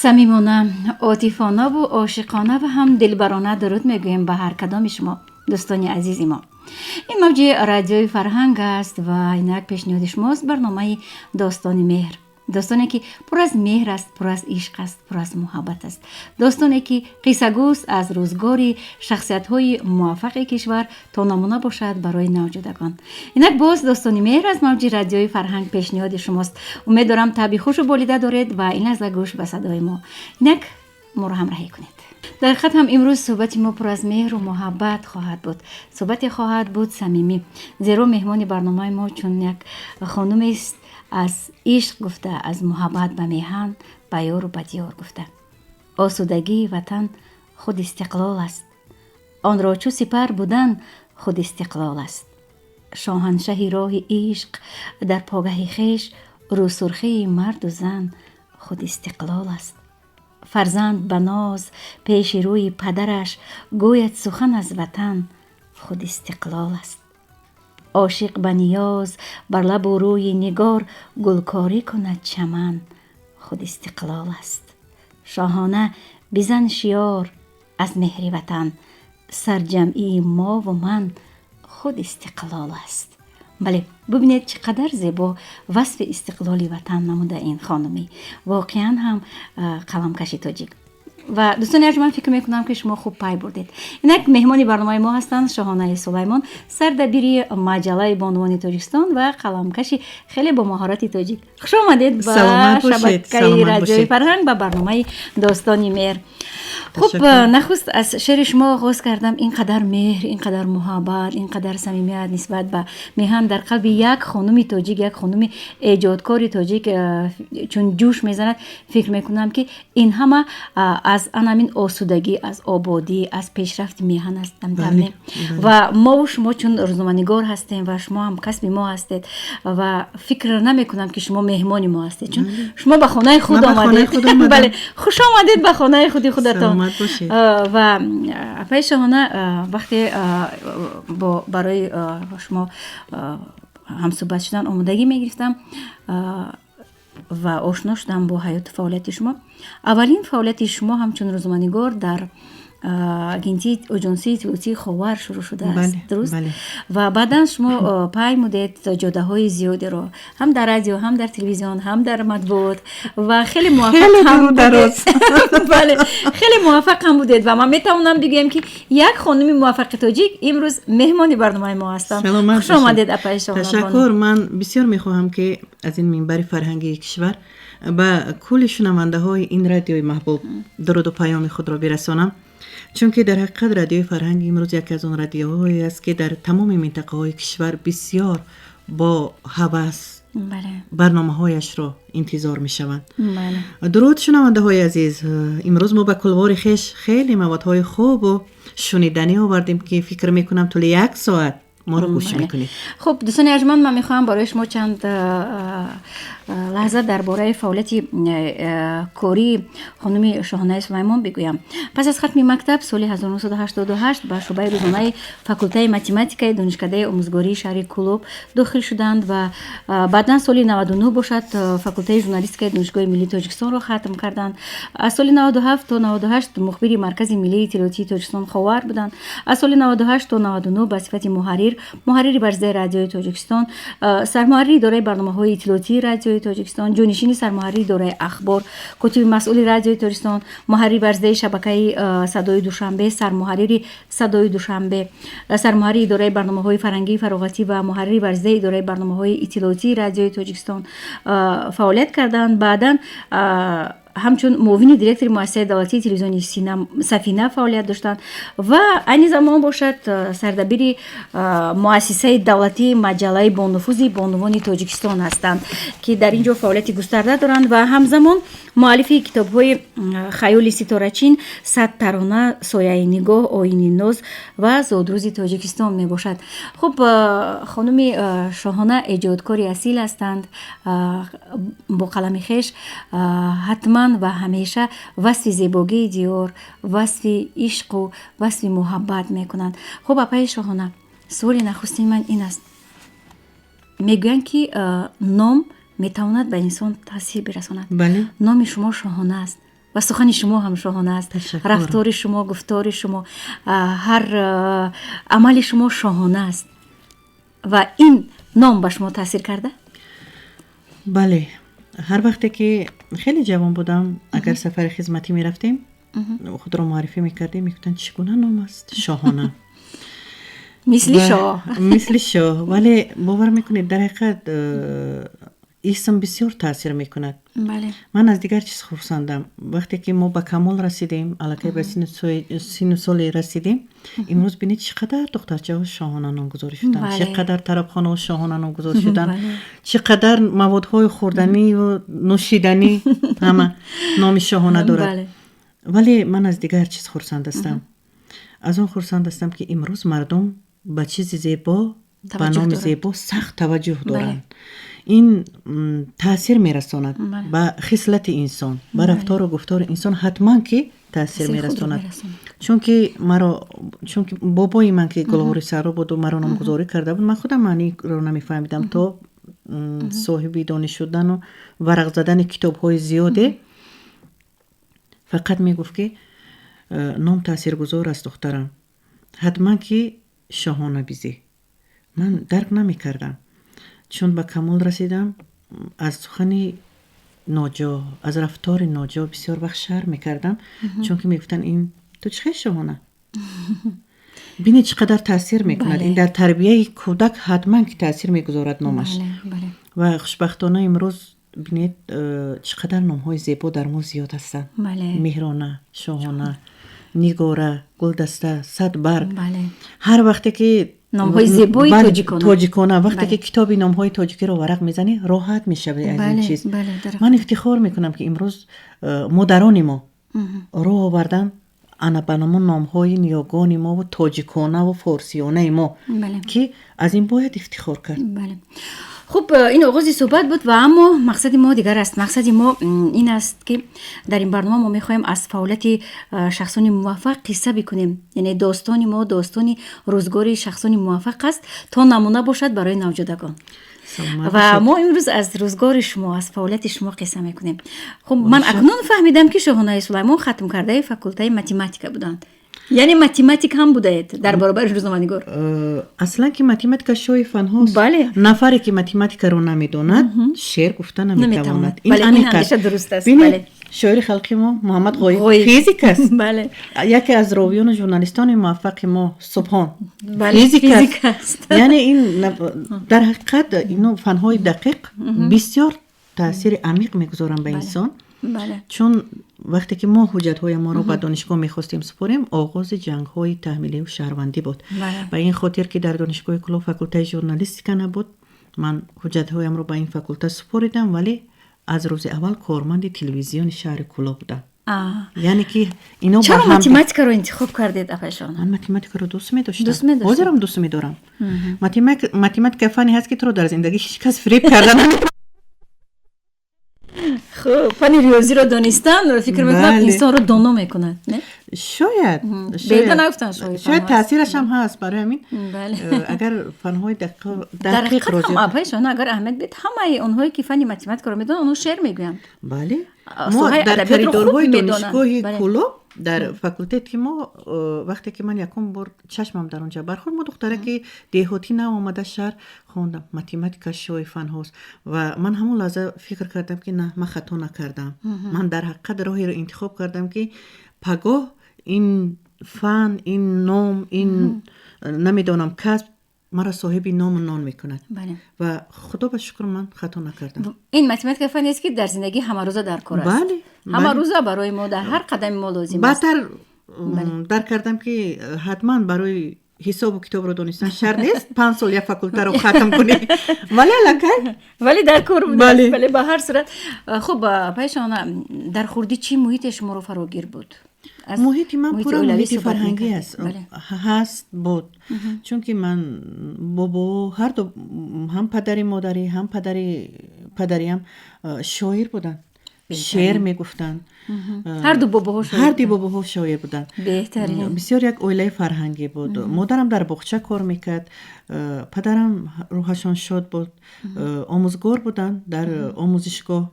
صمیمانه، عاطفانه و عاشقانه و هم دلبرانه درود میگویم به هر کدام شما دوستان عزیز ما. این موج رادیوی فرهنگ است و اینک پیشنهاد شماست برنامه داستان مهر. داستانی که پر از مهر است، پر از عشق است، پر از محبت است. داستانی که قصه گوست از روزگاری شخصیت‌های موفق کشور تا نمونه باشد برای نوجوانان. اینک باز داستان مهر از موج رادیوی فرهنگ پیشنهاد شماست. امیدوارم طبع خوش و بولیده دارید و این لحظه گوش به صدای ما. اینک ما رو همراهی کنید. در حقیقت هم امروز صحبت ما پر از مهر و محبت خواهد بود. صحبت خواهد بود صمیمی. زیرا مهمان برنامه ما چون یک خانم است از عشق گفته، از محبت به میهن، به یار و به دیار گفته. آسودگی وطن خود استقلال است. آن را چو سپر بودن خود استقلال است. شاهنشه راه عشق در پاگه خویش، رو سرخی مرد و زن خود استقلال است. فرزند به ناز پیش روی پدرش، گوید سخن از وطن خود استقلال است. عاشق به نیاز بر لب و روی نگار، گلکاری کند چمن خود استقلال است. شاهانه بزن شیار از مهر وطن، سرجمعی ما و من خود استقلال است. بله، ببینید چقدر زیبا وصف استقلال وطن نموده این خانمی. واقعا هم قلمکش تاجیک. و دوستان عزیز، من فکر میکنم که شما خوب پای بردید. اینک مهمانی برنامه ما هستند شاهانه سلیمان، سردبیر مجله بانوان تاجیکستان و قلمکش خیلی با مهارت تاجیک. خوش آمدید به شبکه رادیوی فرهنگ به برنامه داستان مهر. خب نخست از شعر شما آغاز کردم. اینقدر مهر، اینقدر محبت، اینقدر صمیمیت نسبت به میهن در قلب یک خانم تاجیک، یک خانم ایجادکار تاجیک چون جوش میزند. فکر میکنم که این همه از همین آسودگی، از آبادی، از پیشرفت میهن است. و ما و شما چون روزنامه‌نگار هستیم و شما هم کسب ما هستید و فکر نمیکنم که شما مهمان ما هستید، چون شما به خانه خود آمدید. بله، خوش آمدید به خانه خودتان. و اپای شاهانه وقتی برای شما هم صحبت شدن آمادگی میگرفتم و آشنا شدم با حیات فعالیت شما. اولین فعالیت شما همچون روزنامه‌نگار در اجنسی اطلاعاتی خاور شروع شده است. درست؟ بله. و بعدا شما پای مدت تا جاده های زیادی رو هم در رادیو، هم در تلویزیون، هم در مطبوعات و خیلی موفق هم بودید. بله، خیلی موفق هم بودید و من میتونم بگم که یک خانم موفق تاجیک امروز مهمان برنامه ما هستند. خوش آمدید اپای شما. تشکر. من بسیار میخواهم که از این منبر فرهنگی کشور با کل شنونده های این رادیوی محبوب درود و پیام خود را برسانم، چون که در حقیقت رادیوی فرهنگ امروز یکی از اون رادیوهایی است که در تمام منطقه های کشور بسیار با هوس برنامه‌هایش را انتظار می‌شوند. درود شنونده های عزیز، امروز ما به کلوار خویش خیلی موادهای خوب و شنیدنی آوردیم که فکر میکنم طول یک ساعت ما رو گوش میکنید. خب دوستان ارجمند، من میخوام برای شما چند لحظه درباره فعالیت کاری خانم شاهانه سلیمان بگویم. پس از ختم مکتب سال 1988 به شعبه روزنامه فاکولته متماتیک دانشکده آموزگاری شهر کلوب داخل شدند و بعدا سال 99 باشد فاکولته ژورنالیستیک دانشگاه ملی تاجیکستان را ختم کردند. از سال 97 تا 98 مخبر مرکز ملی اطلاعاتی تاجیکستان خاور بودند. از سال 98 تا 99 به صفت محرر برزه رادیوی تاجیکستان، سرمحرر اداره برنامه‌های اطلاعاتی رادیوی تاجیکستان، جانشین سرمحرر اداره اخبار، کاتب مسئول رادیوی تاجیکستان، محرر برزه شبکه صدای دوشنبه، سرمحرر صدای دوشنبه، سرمحرر اداره برنامه‌های فرهنگی فراغتی و محرر برزه اداره برنامه‌های اطلاعاتی رادیوی تاجیکستان فعالیت کردند. بعداً همچون معاون دیرکتور مؤسسه دولتی تلویزیونی سفینه فعالیت داشتند و این زمان باشد سردبیر مؤسسه دولتی مجله با نفوذ بانوان تاجیکستان هستند که در اینجا فعالیت گسترده دارند و همزمان مؤلف کتاب‌های خیال ستاره‌چین، 100 ترانه، سایه نگاه، آیین ناز و زادروز تاجیکستان می باشد. خب خانم شاهانه ایجادکاری اصیل هستند. با قلم خویش حتما و همیشه وصف زیبایی دیار، وصف عشق و وصف محبت میکنند. خب اپای شاهانه، سوال نخستین من این است. میگویند که نام میتواند به انسان تاثیر برساند. بله. نام شما شاهانه است و سخن شما هم شاهانه است. تشکر. رفتار شما، گفتار شما، هر عمل شما شاهانه است. و این نام به شما تاثیر کرده؟ بله، هر وقتی که خیلی جوان بودم اگر سفر خدمتی می رفتیم خود را معرفی میکردیم، میگفتن چگونه نام است؟ شاهانه. مثل شاه. مثل شاه. ولی باور میکنید در حقیقت اسم بسیار تاثیر میکند. بله. من از دیگر چیز خرسندم وقتی که ما به کمال رسیدیم، الکی به سن و سال رسیدیم، امروز بینید چقدر دخترچه ها شاهانه نامگذاری شدن. بله. چقدر طربخانه ها شاهانه نامگذاری شدن. چقدر موادهای خوردنی و نوشیدنی همه نام شاهانه دارد. بله. ولی من از دیگر چیز خرسند هستم. از اون خرسند هستم که امروز مردم به چیز زیبا، به نام زیبا سخت توجه دارند. این تاثیر میرساند به خصلت انسان، به رفتار و گفتار انسان حتما که تاثیر میرساند. چون که بابای من که گلهوری سرا بود و مرا نامگذاری کرده بود، من خودم معنی رو نمیفهمیدم تا صاحب دانش شدن و ورق زدن کتاب های زیاده. فقط میگفت که نام تاثیر گذار است دخترم، حتما که شاهانه بیزی. من درک نمی کردم. چون به کمال رسیدم از سخن ناجا، از رفتار ناجا بسیار وقت شرم میکردم. چون که میگفتن این تو چه شاهانه. بینید چقدر تاثیر میکند. بله. این در تربیه کودک حتما که تاثیر میگذارد نامش. بله. و خوشبختانه امروز بینید چقدر نامهای زیبا در ما زیاد هستند. بله. مهرانه، شاهانه، نگاره، گلدسته، صدبرگ. بله. هر وقتی که نامهای زیبایی تاجیکانه وقتی که کتابی نامهای تاجیکی رو ورق میزنی راحت میشه از این چیز. من افتخار میکنم که امروز مادران ما راه آوردن انا بنامون نامهای نیاگان ما و تاجیکانه و فارسیانه ما. که از این باید افتخار کرد. بله. خب این آغازی صحبت بود و اما مقصد ما دیگر است. مقصد ما این است که در این برنامه ما میخوایم از فعالیت شخصان موفق قصه بکنیم. یعنی داستانی ما داستانی روزگاری شخصان موفق است تا نمونه باشد برای نوجوانان. و ما امروز از روزگار شما، از فعالیت شما قصه میکنیم. خب من اکنون فهمیدم که شاهانه سلیمان ختم کرده فاکولته متماتیک بودند. یعنی متماتیک هم بودید در برابر روزنامه‌نگار؟ اصلا که متماتیک شوی فن هاست. بله. نفری که متماتیک رو نمیدوند شعر گفتن نمیتواند. این اندیشه درست است. بله. شاعر خلقی ما محمد غایب فیزیک است. بله. یکی از راویان و ژورنالیستان موفق ما سبحان بله. فیزیک است. یعنی این در حقیقت اینو فن های دقیق بسیار تاثیر عمیق میگذارن به انسان. بله. چون وقتی که ما حجت‌های ما رو به دانشگاه می‌خواستیم سپاریم، آغاز جنگ‌های تحمیلی و شهروندی بود. و این خاطر که در دانشگاه کلاه فاکولته ژورنالیستیک نبود، من حجت‌هایم رو به این فاکولته سپاریدم، ولی از روز اول کارمند تلویزیون شهر کلاه بودم. یعنی که اینا چرا متماتیک رو انتخاب کردید افشان؟ من متماتیک رو دوست می‌داشتم. حاضرم دوست می‌دارم. متماتیک فنی هست که تو رو در زندگی هیچ کس فریب کردن. خب فن ریاضی رو دانستن فکر میکنم انسان رو دانا میکنه، نه؟ شاید شاید تاثیرش هم هست. برای همین اگر فنهای دقیق رو افشان اگر اهمیت بده همه اونهایی که فن متماتیک رو میدونن اونو شعر میگوین. بله. ما در کریدورهای دانشگاه کلو در فاکولته که ما وقتی که من یکم بار چشمم در اونجا برخورد، ما دختره که دیهاتی نه اومده شهر خوندم متماتیک شوی فن هاست و من همون لحظه فکر کردم که نه من خطا نکردم. من در حقیقت راهی رو انتخاب کردم که پگاه این فن، این نام، این نمیدونم کسب مرا صاحب نام و نان میکند. و خدا به شکر من خطا نکردم. این متماتیک فنی است که در زندگی همه روزه در کار است. همه روزه برای ما در هر قدم ما لازم است. بهتر در کردم که حتما برای حساب و کتاب رو دانستن شرط نیست 5 سال یک فاکولته رو ختم کنی ولی در کار بود. ولی به هر صورت خب پیشان در خردی چی محیط شما رو فراگیر بود؟ محیط من پورا محیط فرهنگی هست بود. چون که من بابا هر دو هم پدری مادری هم پدریم شاعر بودن. شعر میگفتن. هر دو باباها شاعر بودن. بهترین. بسیار یک عائله فرهنگی بود. مادرم در باغچه کار میکرد. پدرم روحشان شاد بود. آموزگار بودن در آموزشگاه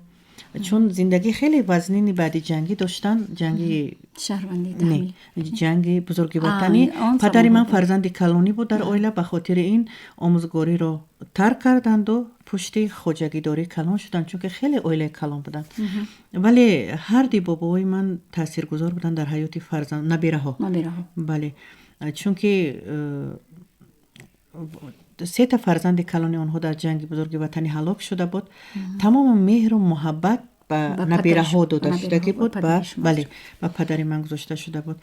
چون زندگی خیلی وزنی بعد جنگی داشتن، جنگی شهروندی نه تحمیل جنگ بزرگ وطنی. آن پدر زمان من بود. فرزند کلونی بود در اویلا، به خاطر این آموزگاری رو ترک کردند و پشت خواجگی داری کلان شدند، چون که خیلی اویلا کلان بودند. ولی هر دی بابای من تاثیرگذار بودند در حیات فرزند نبیره ها. بله، چون که 3 تا فرزند کلانی آنها در جنگ بزرگ وطنی هلاک شده بود. تمام مهر و محبت به نبیره ها داده شده بود. بله، به پدر من گذاشته شده بود.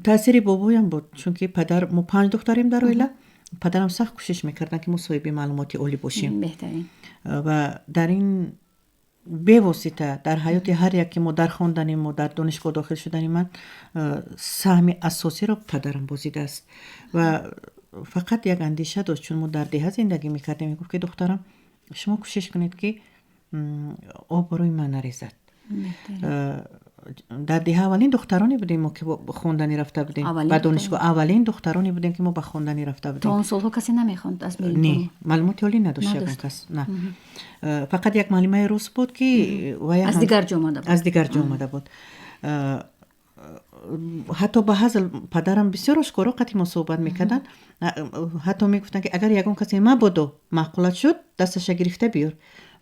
تاثیر بابایم بود، چون که پدر ما 5 دختریم در اویلا. پدرم سخت کوشش میکردن که ما صاحب معلومات عالی باشیم. بهترین. و در این به واسطه در حیات هر یک که ما در خواندنیم و در دانشگاه داخل شدنیم، من سهم اساسی رو پدرم بازیده است. و فقط یک اندیشه داشت، چون ما در ده زندگی میکردیم، میگفت که دخترم شما کوشش کنید که آب بروی من نریزد. در ده اولین دخترانی بودیم ما که خوندنی رفته بودیم، بعد دانشگاه اولین دخترانی بودیم که ما به خوندنی رفته بودیم. تا اون سالها کسی نمیخوند از نه، معلومات عالی نداشت یکم کس. نه، فقط یک معلمه روس بود که از دیگر جا آمده بود. حتی به هزل پدرم بسیار اشکارا قطعی ما صحبت میکردن. حتی میگفتن که اگر یکون کسی ما بودو معقولت شد دستش گرفته بیار،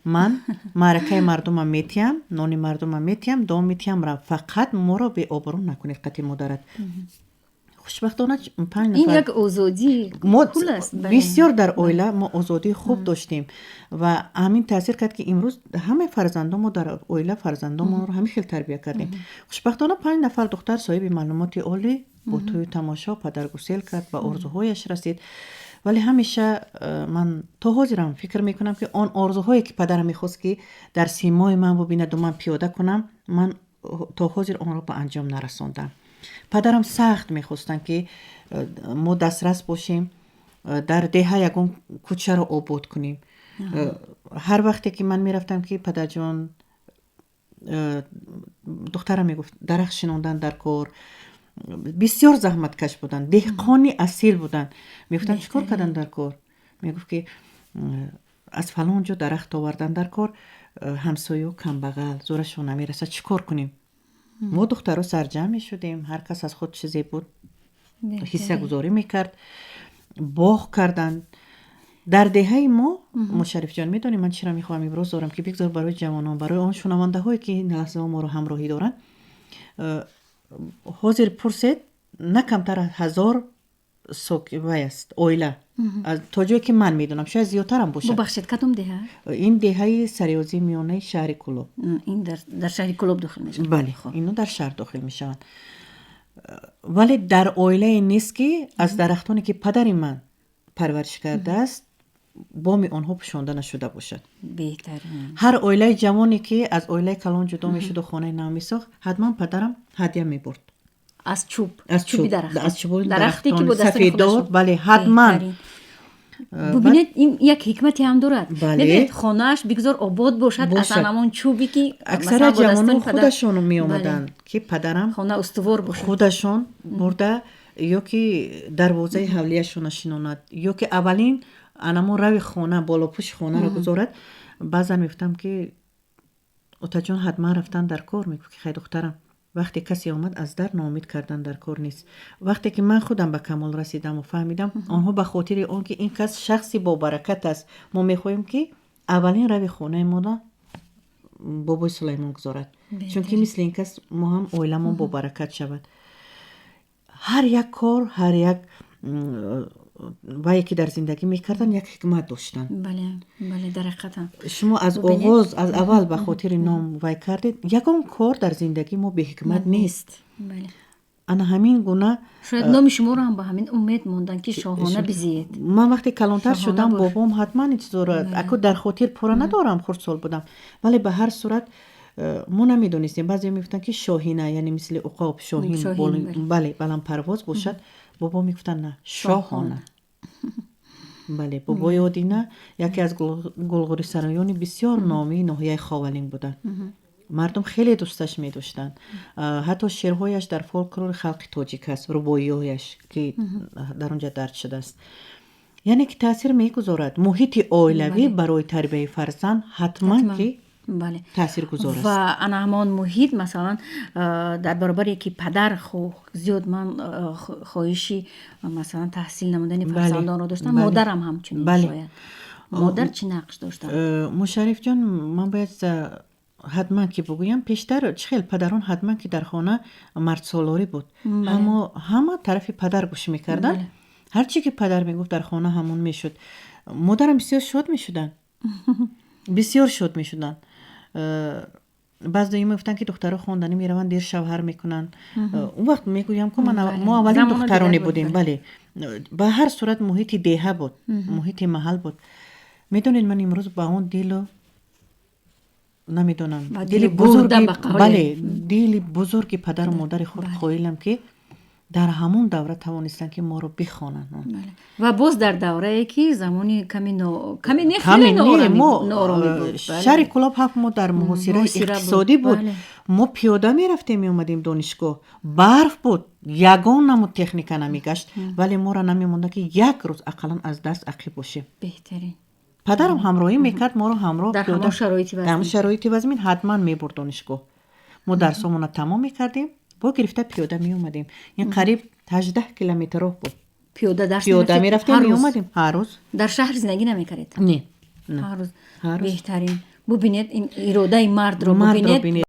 من معرکه مردم میتیم، نانی مردم میتیم، دام میتیم را، فقط ما را به آبرو نکنید قطعی مادرت. خوشبختانه 5 نفر این یک آزادی کول است. بسیار در اویلا ما آزادی خوب داشتیم و همین تاثیر کرد که امروز همه فرزندامو در اویلا فرزندامو رو همین خیلی تربیت کردیم. خوشبختانه 5 نفر دختر صاحب معلومات عالی با توی تماشا پدرگسیل کرد و آرزوهایش رسید. ولی همیشه من تا حاضرم فکر میکنم که آن آرزوهایی که پدرم میخواست که در سیمای من ببیند و من پیاده کنم، من تا حاضر آن را به انجام نرساندم. پدرم سخت میخواستن که ما دسترس باشیم در ده یگون کوچه رو آباد کنیم. هر وقتی که من میرفتم که پدر جان، دخترم میگفت درخت شنوندن در کار، بسیار زحمت کش بودن، دهقانی اصیل بودن. میگفتن چیکار کردن در کار؟ میگفت که از فلان جا درخت آوردن در کار، همسایه و کم بغل زورشون نمیرسه، چیکار کنیم؟ ما دخترها سرجم می شدیم، هر کس از خود چیزی بود حصه گذاری میکرد، باغ کردن در دهه ما. مشرف جان میدونی من چرا میخوام امروز دارم که بگذار برای جوانان، برای آن شنونده هایی که این لحظه ما رو همراهی دارن، حاضر پرسید نه کمتر از 1000 سوکوی است اویلا از تا جایی که من میدونم، شاید زیادتر هم باشه. ببخشید کدوم دهه؟ این دهه سریازی میانه شهر کلوب. این در شهر کلوب داخل میشه. بله، اینو در شهر داخل میشن. ولی در اویلا نیست که از درختانی که پدر من پرورش کرده است بامی آنها پوشانده نشده باشد. بهترین. هر اویلای جوانی که از اویلای کلان جدا میشد و خانه نو میساخت، حتما پدرم هدیه میبرد از چوب درختی که با دست سفیدار. بله، حتما. ببینید این یک حکمتی هم دارد. ببینید خانه‌اش بگذار آباد باشد از همون چوبی که اکثر جوانان خودشون می اومدن که پدرم خانه استوار باشه، خودشون برده یا که دروازه حولیشون شنوند یا که اولین انمو روی خانه بالا پوش خانه رو گذارد. بعضا میفتم که اوتا جان حتما رفتن در کار. میگفت که خیلی دخترم وقتی کسی آمد از در ناامید کردن در کار نیست. وقتی که من خودم به کمال رسیدم و فهمیدم آنها به خاطر اون که این کس شخصی با برکت است، ما میخوایم که اولین روی خانه ما بابای سلیمان گذارد، چون که مثل این کس ما هم اویلمون با برکت شود. هر یک کار، هر یک وایی که در زندگی میکردن یک حکمت داشتن. بله در حقیقت شما از آغاز از اول به خاطر نام وای کردید، یکم کار در زندگی ما به حکمت نیست. بله. انا همین گونه شاید نام شما رو هم با همین امید موندن که شاهانه بزید. من وقتی کلانتر شدم بابام حتما این چیز رو اکو در خاطر پورا ندارم، خردسال بودم، ولی به هر صورت ما نمیدونستیم. بعضی میگفتن که شاهینه، یعنی مثل عقاب شاهین. بله بلند پرواز باشد. بابا میگفتن نه، شاهانه. بله، بابای اودینه یکی از گلغوری سرایان بسیار نامی ناحیه خاولین بودن. مردم خیلی دوستش می داشتن. حتی شعرهایش در فولکلور خلق تاجیک است، رباعی‌هایش که در اونجا درج شده است. یعنی که تاثیر میگذارد. محیط اویلوی برای تربیت فرزند حتما که بله تاثیرگذار است. و انا همان محیط مثلا در برابر یکی پدر زیاد من خواهشی مثلا تحصیل نمودن فرزندان رو داشتم، مادرم همچنین. شاید مادر چی نقش داشتن؟ مشرف جان، من باید حتما که بگویم پیشتر خیلی پدران حتما که در خانه مرد سالاری بود. همه طرف پدر گوش میکردن. هر چی که پدر میگفت در خانه همون میشد. مادرم بسیار شاد میشدن. بسیار شاد میشدن. بعضی دیگه میگفتن که دخترها خواندنی میرون دیر شوهر میکنن. اون وقت میگویم که ما اولین دخترانی بودیم. بله. به هر صورت محیط دیه بود. محیط محل بود. میدونید من امروز با اون دیلو نمیدونم دیل بزرگی، بله دیل بزرگی پدر و مادر خود خویلم که در همون دوره توانستن که ما رو بخوانن. و باز در دوره که زمانی کمی نارامی بود. شهر کلاب هفت ما در محاصره اقتصادی بود. ما پیاده می رفتیم می اومدیم دانشگاه. برف بود، یگان نمود تکنیک نمیگشت، ولی ما را نمی مونده که یک روز اقلا از دست عقب باشیم. بهترین. پدرم همراهی میکرد، ما رو همراه در همون شرایطی وزمین حتما میبرد دانشگاه. ما درسامون رو تمام میکردیم، با گرفته پیاده می اومدیم. این قریب 18 کیلومتر راه بود. پیاده میرفتیم می اومدیم هر روز. در شهر زندگی نمیکردید؟ نه. هر روز. بهترین. ببینید این اراده مرد رو ببینید.